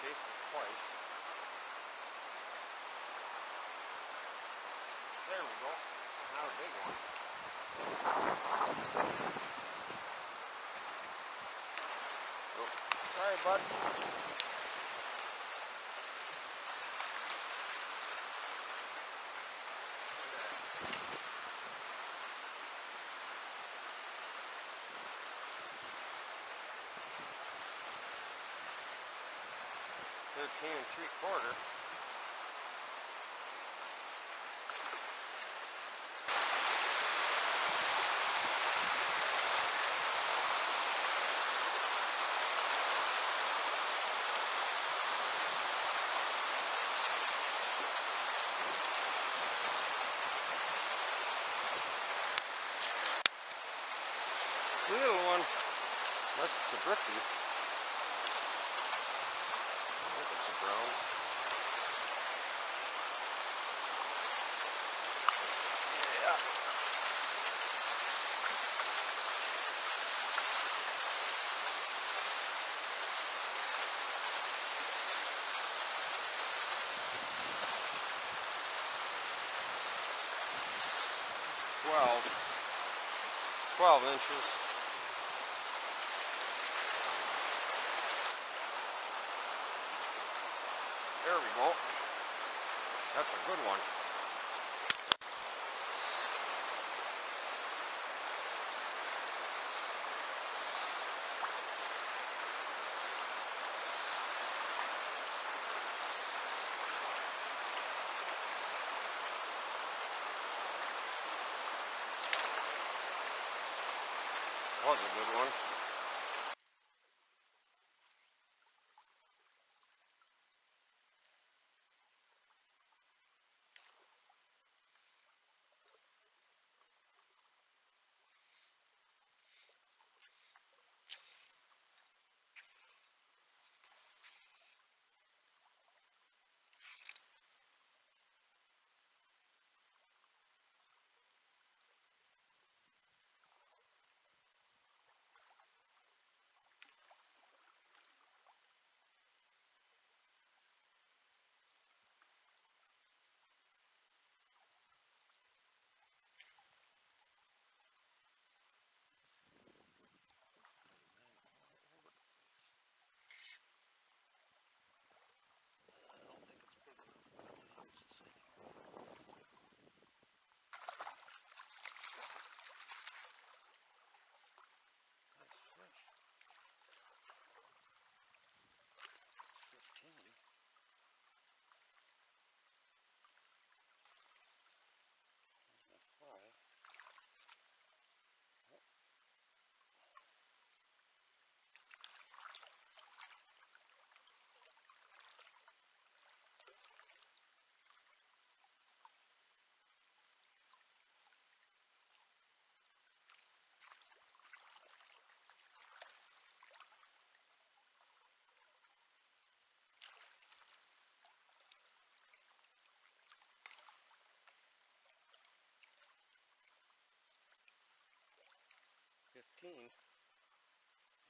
chased it twice. There we go. Not a big one. Oh, sorry, bud. 13 3/4. Little one, unless it's a brookie. I think it's a brown. Yeah. Twelve inches. There we go. That's a good one. That was a good one.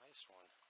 Nice one.